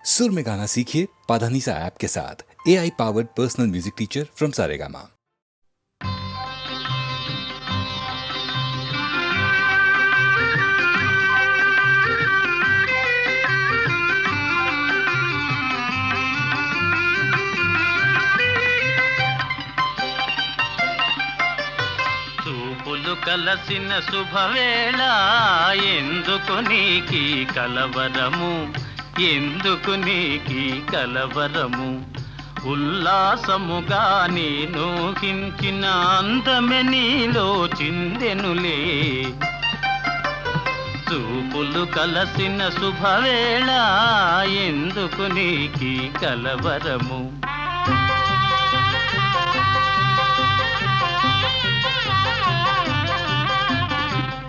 सुर में गाना सीखिए पाधानीसा ऐप के साथ। AI powered personal music teacher from Saregama. చూపులు కలసిన శుభవేళ ఎందుకు నీకి కలవరము, ఎందుకు నీకి కలవరము. ఉల్లాసముగా నేను హించిన అందమె నీలో చిందెనులే. చూపులు కలసిన శుభవేళ ఎందుకు నీకి కలవరము.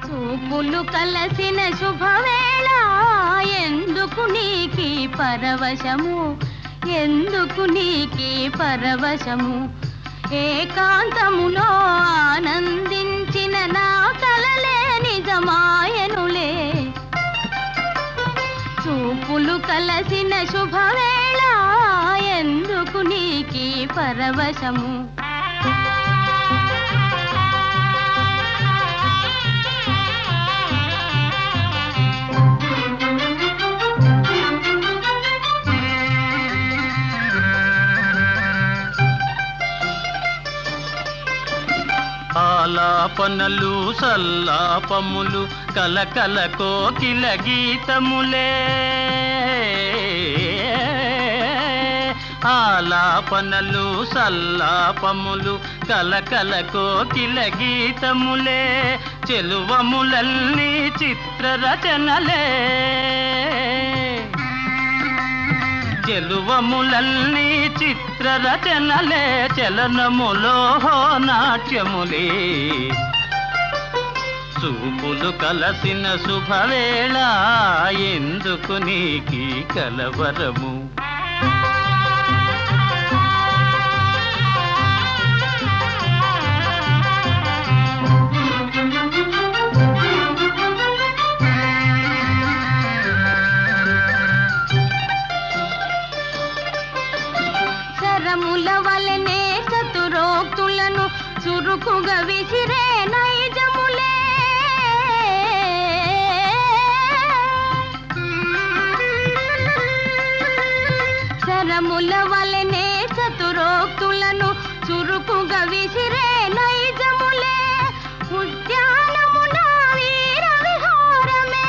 చూపులు కలసిన శుభవేళ ఎందుకు నీకి పరవశము, ఎందుకు నీకి పరవశము. ఏకాంతములో ఆనందించిన నా కలలే నిజమాయనులే. చూపులు కలసిన శుభవేళ ఎందుకు నీకి పరవశము. ఆలాపనలు సల్లాపములు కలకల కోకిల గీతములే. ఆలాపనలు సల్లాపములు కలకల కోకిల గీతములే. చెలువములన్నీ చిత్రరచనలే, చెలువములన్నీ చిత్రరచనలే. చలనములో నాట్యములే. చూపులు కలసిన శుభవేళ ఎందుకు నీకి కలవరము. శరముల వలనే చతురోక్తులను చురుకుగా విసిరే నైజములే. శరముల వలనే చతురోక్తులను చురుకుగా విసిరే నైజములే. ఉద్యానమున వీర విహారమే,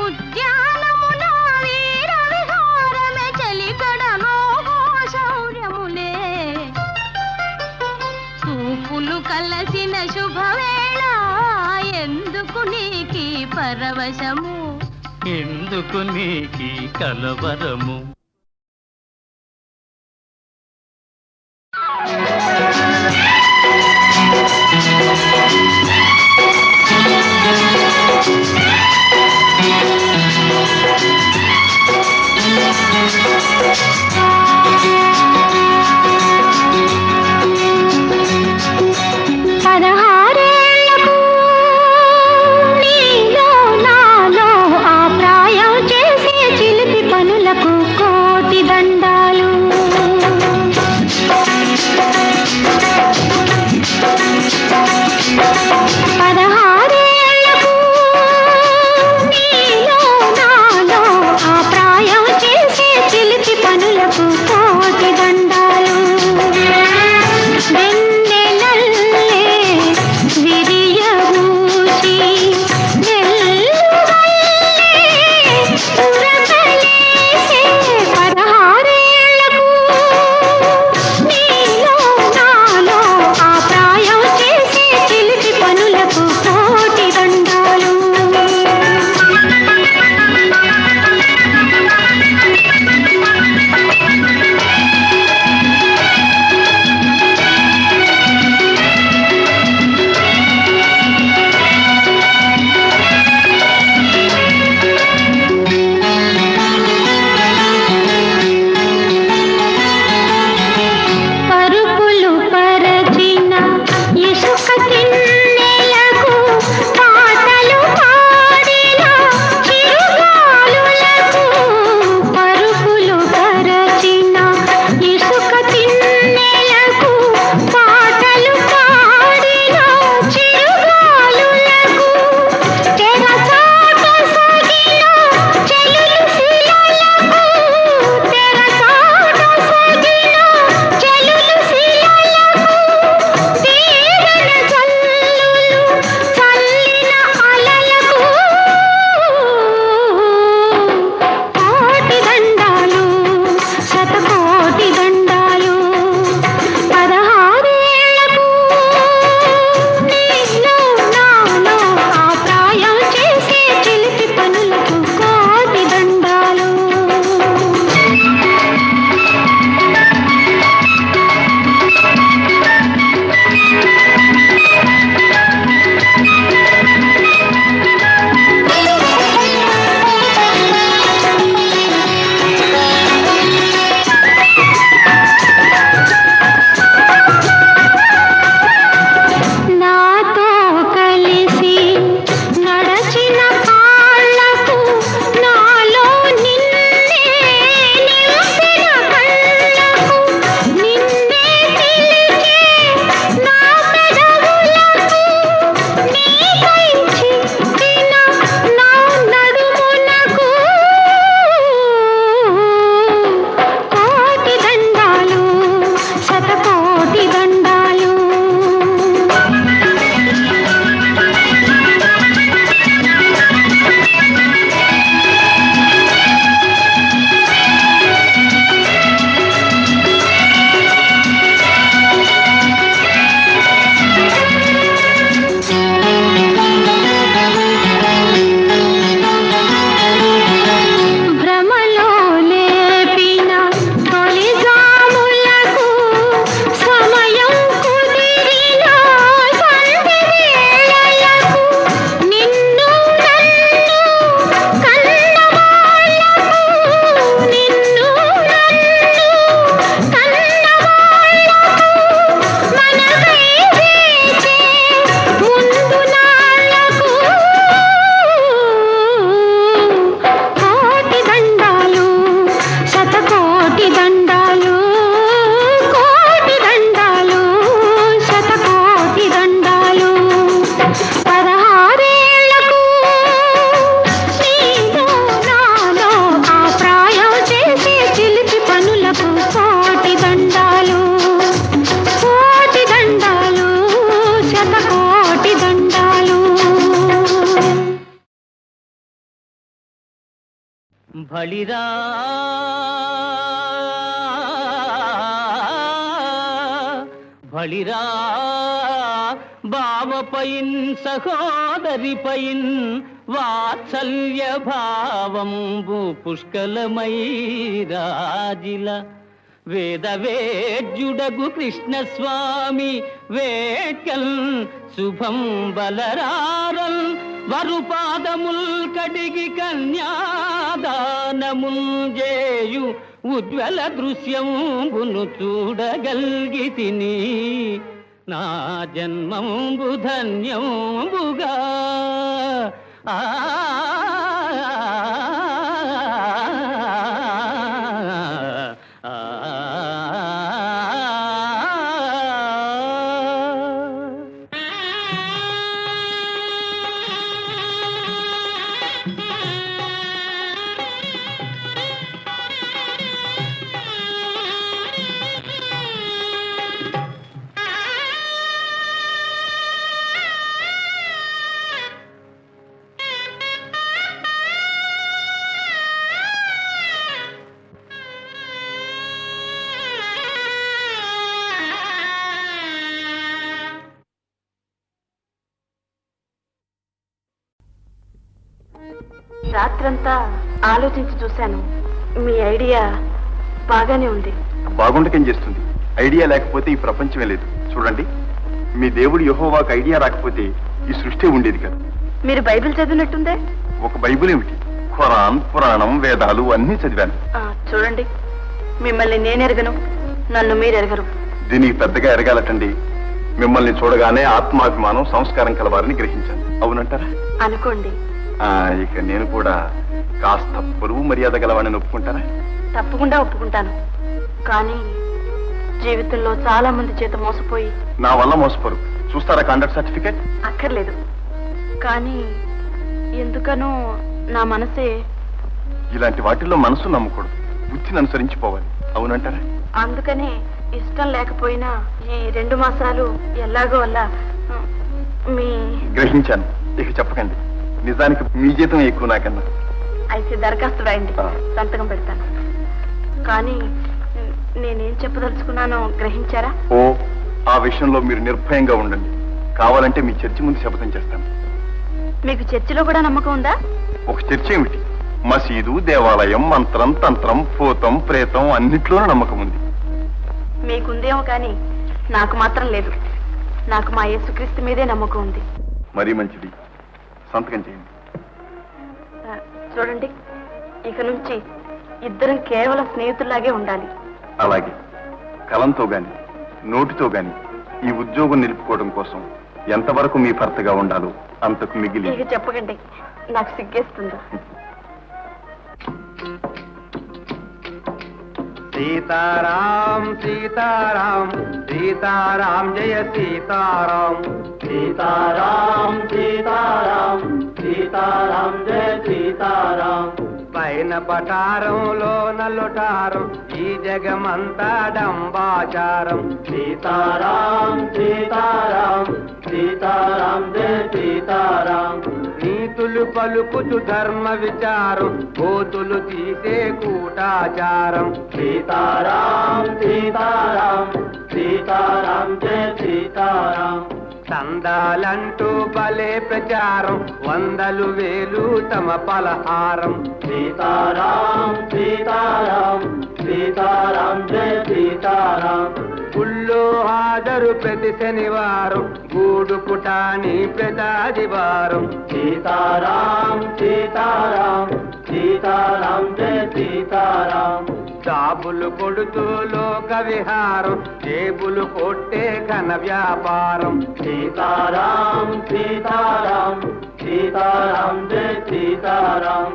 ఉద్యానమున వీర విహారమే. చలికడలో శౌర్యములే. చూపులు కలసిన శుభవేళ ఎందుకు నీకి పరవశము, ఎందుకు నీకి కలవరము. పదహారేళ్లకు నీలో నాలో ఆ ప్రాయం చేసే చిలిపి పనులకు కోటి దండాలు. బలిరా బలిరా బావపైన్ సహోదరిపైన్ వాత్సల్య భావంబు పుష్కలమై రాజిల వేదవేద్యుడగు కృష్ణస్వామి వేట్కల్ శుభం బలరారల్ వరుపాదముల్ కడిగి కన్యాదానముల్ జేయు ఉజ్వల దృశ్యంబును చూడగల్గితిని నా జన్మంబు ధన్యంబుగా ఆ రాత్రంతా ఆలోచించి చూశాను. మీ ఐడియా బాగానే ఉంది. బాగుండకేం చేస్తుంది? ఐడియా లేకపోతే ఈ ప్రపంచమే లేదు. చూడండి, మీ దేవుడు యెహోవాకు ఐడియా రాకపోతే ఈ సృష్టి ఉండేది కదా. మీరు బైబిల్ చదివినట్టుందే. ఒక బైబిల్ ఏమిటి, ఖురాన్, పురాణం, వేదాలు అన్నీ చదివాను. చూడండి, మిమ్మల్ని నేనెరగను, నన్ను మీరెరగరు. దీనికి పెద్దగా ఎరగాలటండి. మిమ్మల్ని చూడగానే ఆత్మాభిమానం, సంస్కారం కలవారిని గ్రహించాను. అవునంటారా? అనుకోండి. ఇక నేను కూడా కాస్త పొరుగు మర్యాద గలవాడిని ఒప్పుకుంటారా? తప్పకుండా ఒప్పుకుంటాను. కానీ జీవితంలో చాలా మంది చేత మోసపోయి. నా వల్ల మోసపోరు. చూస్తారా కాంటాక్ట్ సర్టిఫికేట్? అక్కర్లేదు. కానీ ఎందుకనో నా మనసే. ఇలాంటి వాటిల్లో మనసు నమ్మకూడదు, బుద్ధిని అనుసరించిపోవాలి. అవునంటారా? అందుకనే ఇష్టం లేకపోయినా ఈ 2 మాసాలు ఎలాగో అలా మీ. గ్రహించాను. ఇక చెప్పకండి. నిజానికి మీ జీతం ఎక్కువ నాకన్నా. అయితే దరఖాస్తు రాయండి, సంతకం పెడతాను. కానీ నేనేం చెప్పదలుచుకున్నానో గ్రహించారా? ఓ, ఆ విషయంలో మీరు నిర్భయంగా ఉండండి. కావాలంటే మీ చర్చి ముందు శపథం చేస్తాను. మీకు చర్చిలో కూడా నమ్మకం ఉందా? ఒక చర్చ ఏమిటి, మసీదు, దేవాలయం, మంత్రం, తంత్రం, భూతం, ప్రేతం అన్నిట్లోనూ నమ్మకం ఉంది. మీకుందేమో కానీ నాకు మాత్రం లేదు. నాకు మా యేసుక్రీస్తు మీదే నమ్మకం ఉంది. మరీ మంచిది. సంతకం చేయండి. చూడండి, ఇక నుంచి ఇద్దరం కేవలం స్నేహితుల్లాగే ఉండాలి. అలాగే. కలంతో గాని నోటితో గాని ఈ ఉద్యోగం నిలుపుకోవడం కోసం ఎంతవరకు మీ భర్తగా ఉండాలో అంతకు మిగిలి. ఇక చెప్పకండి, నాకు సిగ్గేస్తుంది. సీతారాం సీతారాం సీతారాం జయ సీతారాం సీతారాం సీతారాం సీతారాం జయ సీతారాం. పైన పటారంలో నలుటారం, ఈ జగమంతా డంబాచారం. సీతారాం సీతారాం సీతారాం జయ సీతారాం. నీతులు పలుకుచు ధర్మ విచారం, కోతులు తీసే కూటాచారం. సీతారాం సీతారాం సీతారాం జయ సీతారాం. చందాలంటూ భలే ప్రచారం, 100,000 తమ పలహారం. సీతారాం సీతారాం సీతారాం జయ సీతారాం. గుళ్ళో హాజరు ప్రతి శనివారం, గూడు పుటాని ప్రతాదివారం. సీతారాం సీతారాం సీతారాం జయ సీతారాం. జాబులు కొడుతూ లోక విహారం, జేబులు కొట్టే ఘన వ్యాపారం. సీతారాం సీతారాం సీతారాం జయ సీతారాం.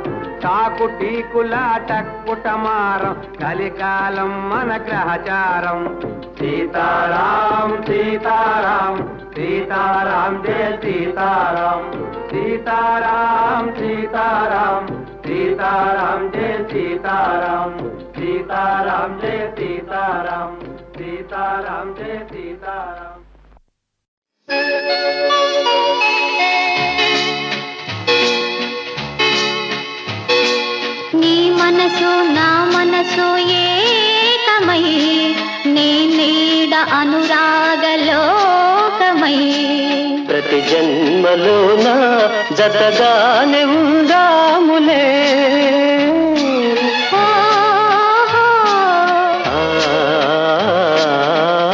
చాకు టీకుల టక్కుటమారం, కలికాలం మన గ్రహచారం. సీతారాం సీతారాం సీతారాం జయ సీతారాం. సీతారాం సీతారాం సీతారాం జయ సీతారాం. సీతారాం జయ సీతారాం సీతారాం జయ సీతారాం. నీ మనసు నా మనసు ఏకమై నీ నీడ అనురాగలోకమై ప్రతి జన్మలోన జతగానే ఉందాములే.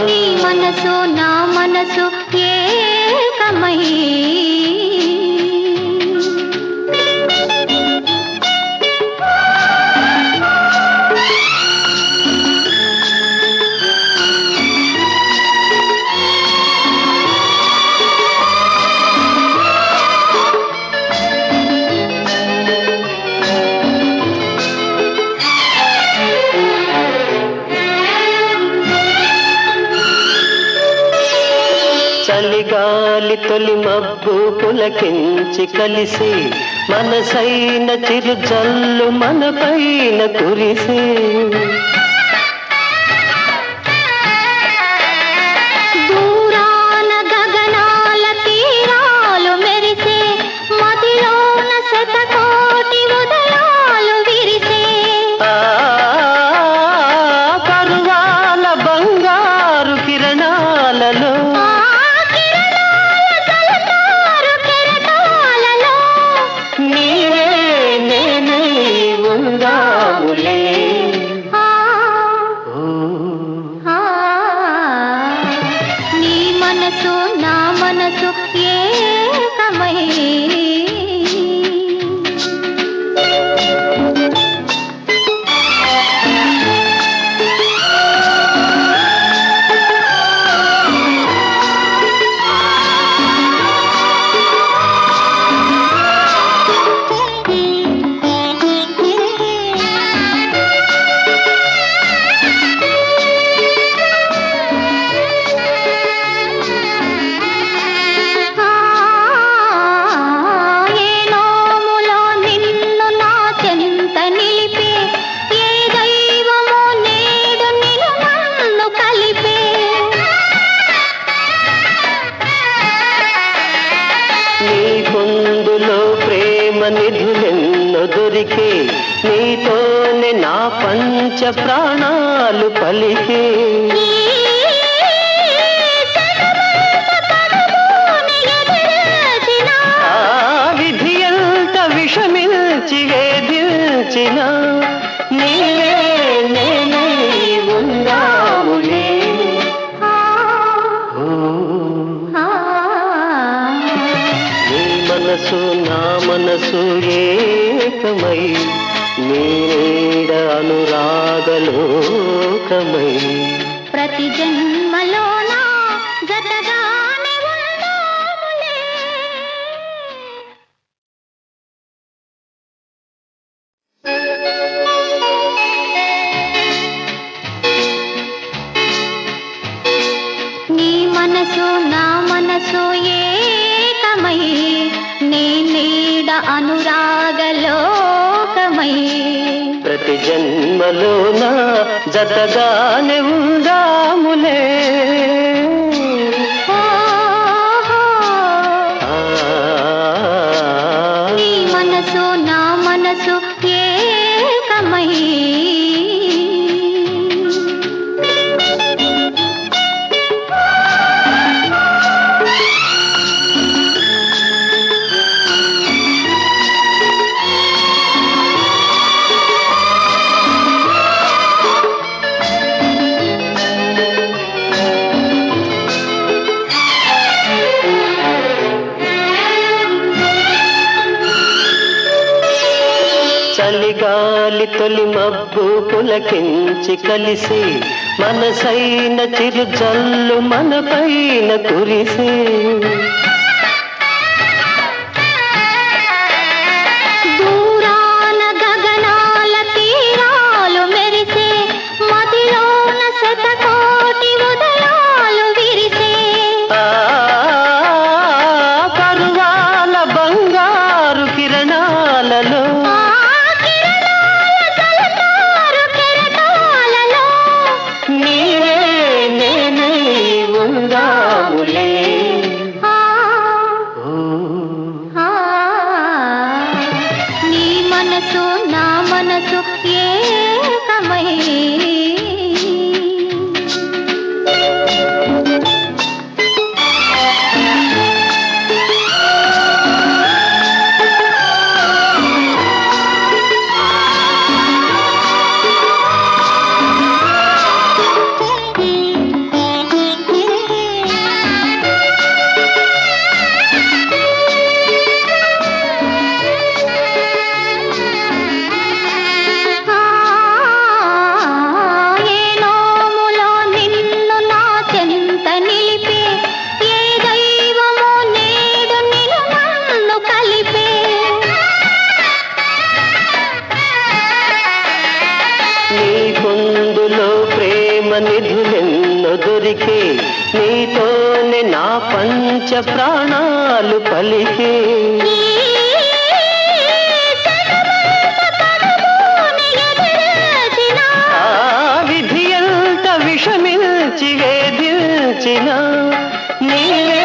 నీ మనసు నా మనసు ఏకమై చలిగాలి తొలి మబ్బు పులకించి కలిసి మనసైన చిరు జల్లు మన పైన కురిసి దూరాన గగనాల తీరాలు మెరిసే మదిలోన శతకోటి ఉదయాలు విరిసే కరువాల బంగారు కిరణాలలో నీవే నేనే ఉందాములే. నీ మనసు నా మనసు ఏకమై నిధులెన్నో దొరికే నీతోనే నా పంచ ప్రాణాలు పలికే విధి ఎంత విషమిల్చి వేధించిన నీవే నేనే ఉందాములే. మనసు నా మనసు ఏకమై నీడ అనురాగలోకమై ప్రతి జన్మలోన జతగానే ఉందాములే. నీ మనసు నా మనసు ఏకమై నీ నీడ అనురాగలోకమై ప్రతి జన్మలోన జతగానే ఉందాములే. నీ మనసు నా మనసు ఏకమై చలిగాలి తొలి మబ్బు పులకించి కలిసి మనసైన చిరు జల్లు మన పైన కురిసి దూరాన గగనాల తీరాలు మెరిసే మదిలోన శతకోటి ఉదయాలు విరిసే కరువాల బంగారు కిరణాలలో నీవే నేనే ఉందాములే. నా మనసు ఏకమై నిధులెన్నో దొరికే నీతోనే నా పంచ ప్రాణాలు పలికే విధి ఎంత విషమిల్చి వేధించిన నీవే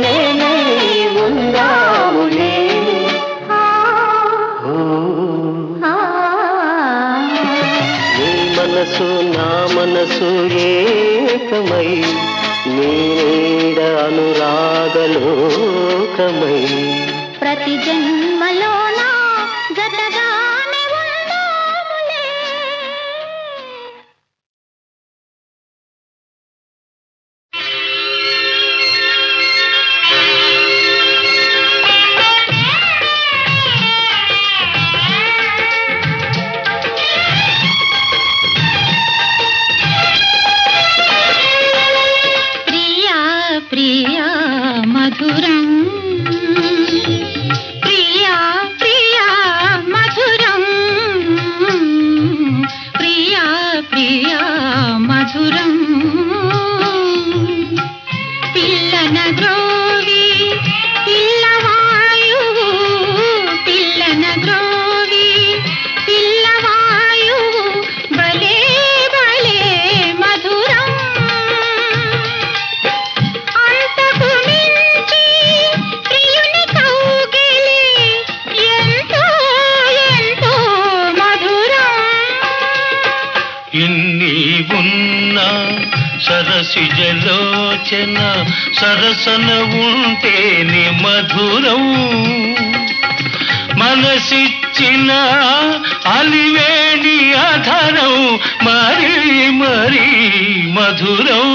నేనే ఉన్నావులే మనసు నా మనసు ఏకమై నీడ అనురాగలోకమై ప్రతి జన్మలోనా జతగానే ఉందాములే. ప్రియా మధురం ప్రియా ప్రియా మధురం ప్రియా ప్రియా మధురం పిల్లన గ్రోవి పిల్లవాయువు పిల్లన గ్రోవి పిల్లవాయువు భలే భలే మధురం ఉన్న సరసిజలోచన సరసన ఉంటేనే మధురం మనసిచ్చిన అలివేణి అధరం మరీ మరీ మధురం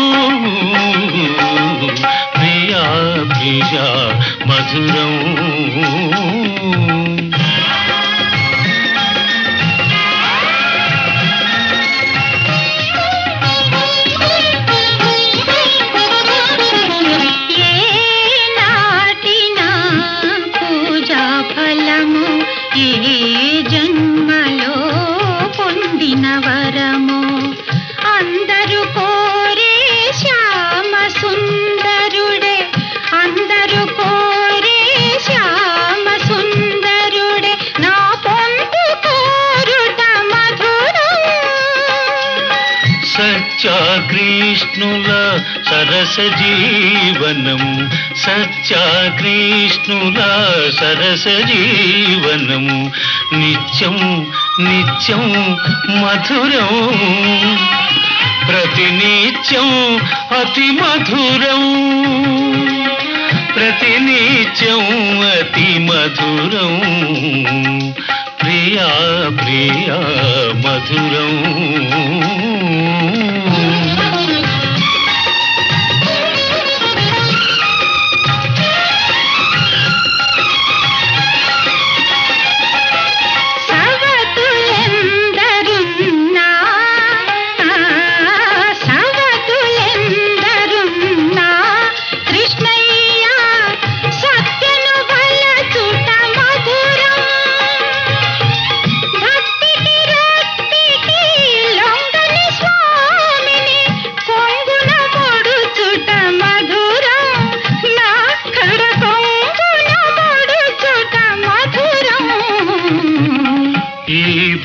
ప్రియా ప్రియా మధురం ఈ జన్మలో పొందిన వరము అందరూ కోరే శ్యామ సుందరుడే అందరూ కోరే శ్యామ సుందరుడే నా పొందు కోరుట మధురం సత్యాకృష్ణుల సరస జీవనం సత్యాకృష్ణుల సరస జీవనం నిత్యం నిత్యం మధురం ప్రతినిత్యం అతి మధురం ప్రతినిత్యం అతి మధురం ప్రియా ప్రియా మధురం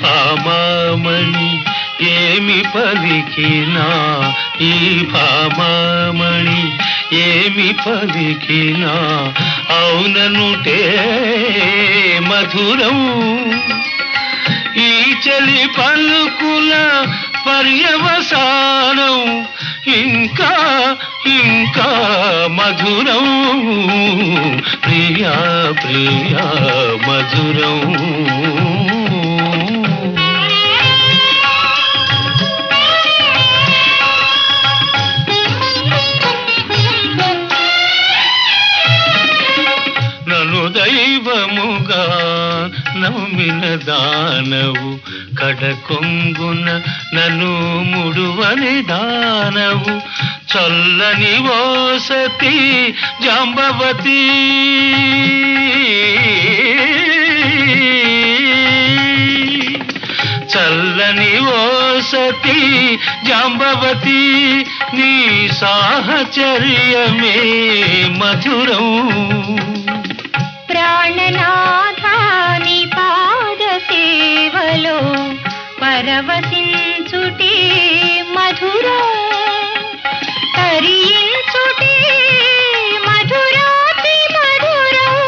భామామణి ఏమి పలికినా ఈ భామామణి ఏమి పలికినా అవుననుటే మధురం చలి పలుకుల పర్యవసానం ఇంకా ఇంకా మధురం ప్రియా ప్రియా మధురం. నన్ను దైవముగా నమ్మిన దానవు కడకొంగున నన్ను ముడువని దానవు చల్లని ఓసతి జాంబవతి చల్లని ఓసతి జాంబవతి నీ సాహచర్యమే మధురం. ప్రాణనాథాని పాద సేవలో పరవశించుటే మధురం తరించుటే మధురాతి మధురం.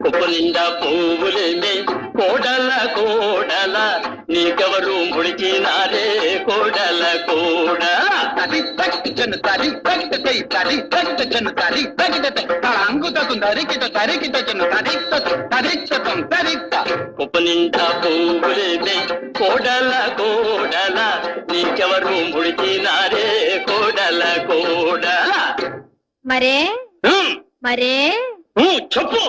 కుప్పు నిండా పువ్వులేమే కోడల కోడల నీకెవరు ముడిచినారే కోడల కోడల. కుప్పు నిండా పువ్వులేమే కోడల కోడల నీకెవరు ముడిచినారే కోడల కోడల. మరే మరే చెప్పు.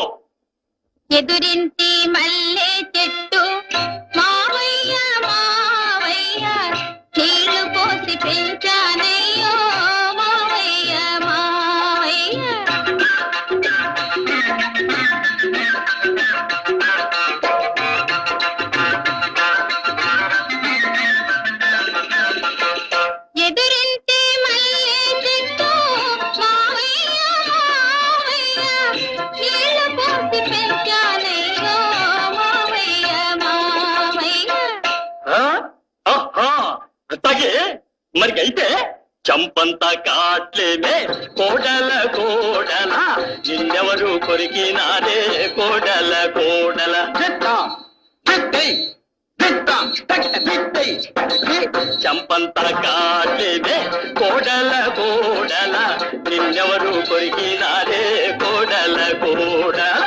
ఎదురింటి మల్లె చెట్టు మావయ్య మావయ్య నీళ్లు పోసి పెంచానయ్యో మావయ్య మావయ్య. ఎదురింటి మల్లె చెట్టు మావయ్య మావయ్య నీళ్లు పోసి పెంచానయ్యో మావయ్య మావయ్య. అట్లాగే మరి అయితే చంపంతా కాట్లేమే కోడల కోడల నిన్నెవరు కొరికినారే కోడల కోడల. చంపంతా కాట్లేమే కోడల కోడల నిన్నెవరు కొరికినారే కోడల కోడల.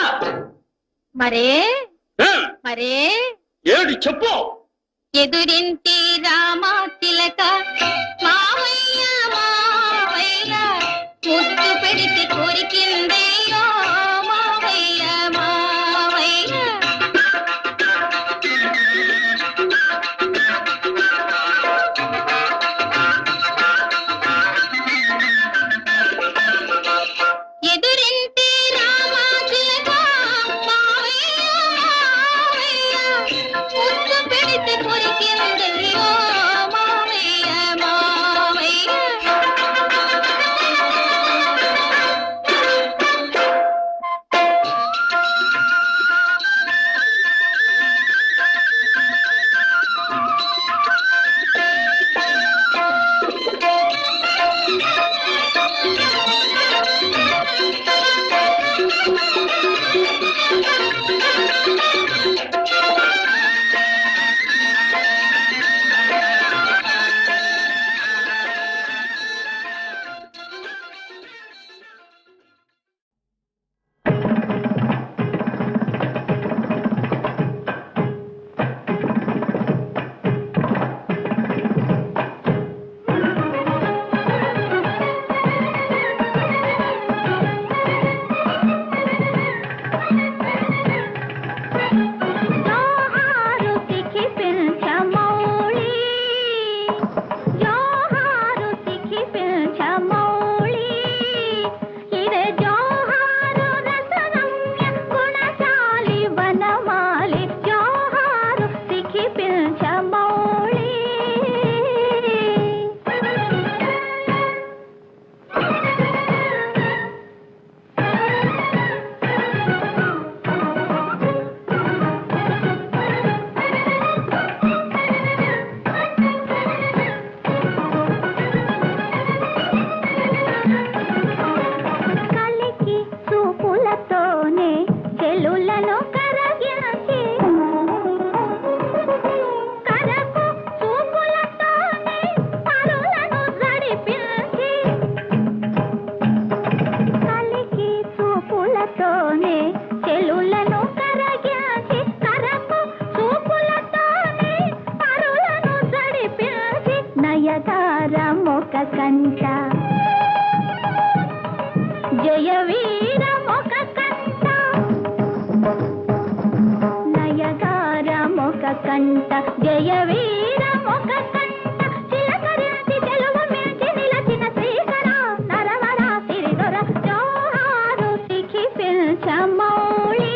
మరే మరే ఏడు చెప్పు. ఎదురింటి రామా తిలక మావయ్య మావయ్య ముద్దు పెడితే కోరికిందయ్యో మావయ్య మావయ్య. ఎదురింటి రామా తిలక మావయ్య మావయ్య ముద్దు పెడితే కోరికిందయ్యో మావయ్య మావయ్య. జయ వీరమొక కంట నయగారమొక కంట జయ వీరమొక కంట చిలకరించి తెలుగు మించి నిలచిన శ్రీకర నరవర సిరిదొర జోహారు సిఖి పిల్చమౌళి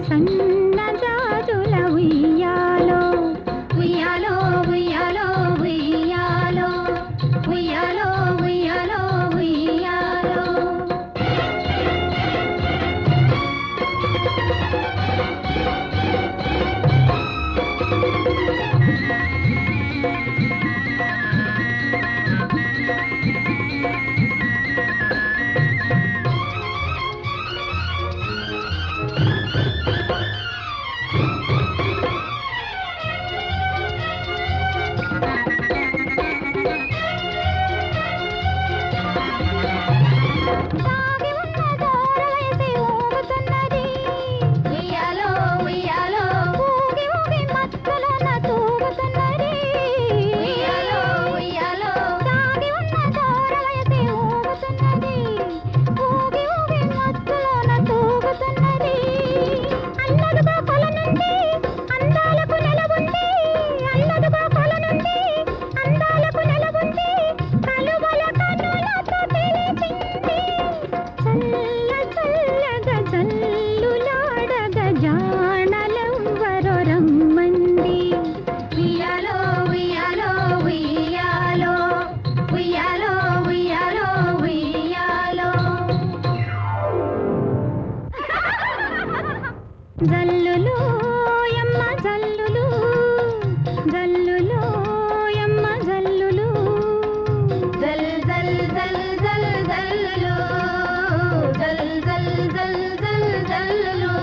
సన్న జల్లులు యమ్మ జల్లులు జల్లులు యమ్మ జల్లులు జల్ జల్ జల్ జల్ జల్లులు జల్ జల్ జల్ జల్ జల్లులు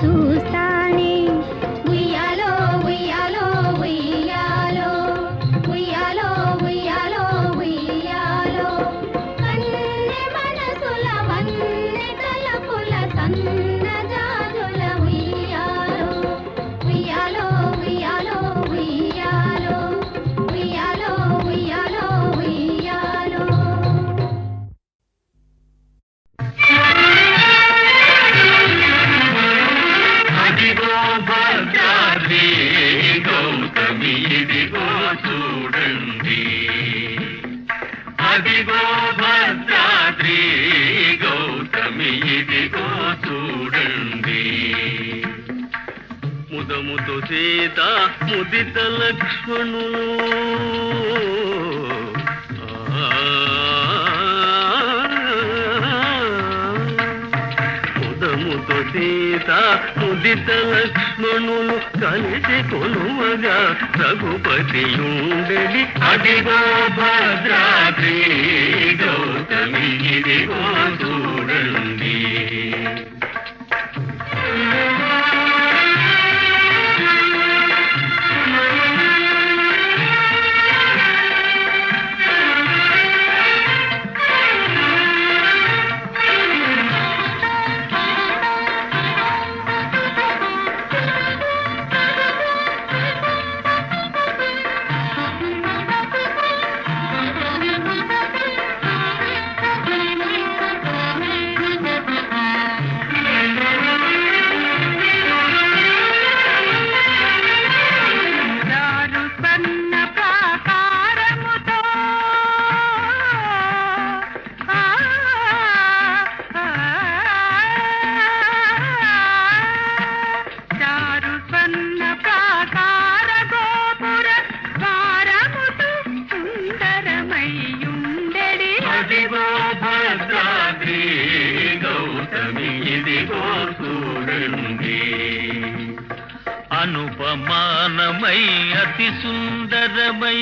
చూస్తానే ఉయ్యాలో ఉయ్యాలో ఉయ్యాలో ఉయ్యాలో ఉయ్యాలో ఉయ్యాలో కన్నె మనసుల వన్నె తలపుల సన్న జాజుల ఉయ్యాలో ఉయ్యాలో ఉయ్యాలో ఉయ్యాలో ఉయ్యాలో ఉయ్యాలో ఉయ్యాలో అదిగో భద్రాద్రి గౌతమి ఇదిగో చూడండి అదిగో భద్రాద్రి గౌతమి ఇదిగో చూడండి ముదముతో సీత ముదిత లక్ష్మణులు ముదముతో సీత ముదిత లక్ష్మణులు కలిసి కొలువగా రఘుపతి ఉండెడి అదిగో భద్రాద్రి గౌతమి ఇదిగో చూడండి అదిగో భద్రాద్రి గౌతమి ఇదిగో చూడండి అనుపమానమై అతి సుందరమై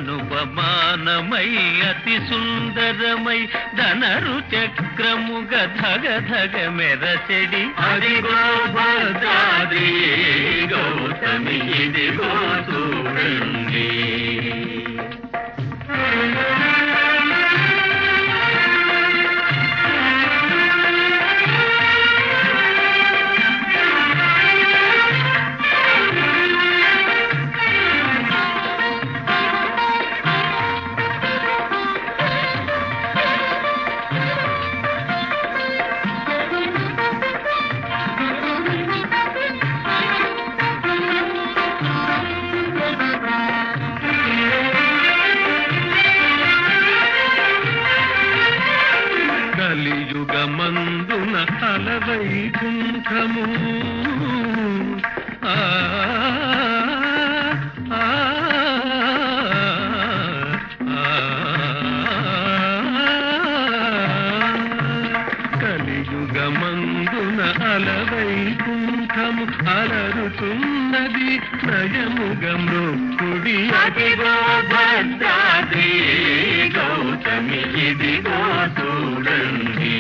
అనుపమానమై అతి సుందరమై ధనరు చక్రముగ ధగ ధగ మెరచెడి అదిగో భద్రాద్రి గౌతమి ఇదిగో చూడండి కలియుగమందున అలవైకుంఠము కలియుగమందున అలవైకుంఠము స్వరము అలరుతున్నది నయముగా మృక్కుడి అదిగో భద్రాద్రి గౌతమి ఇదిగో చూడండి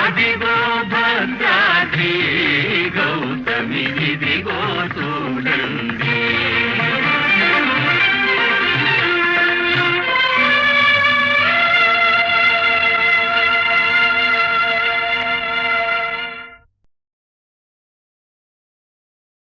అదిగో భద్రాద్రి గౌతమి ఇది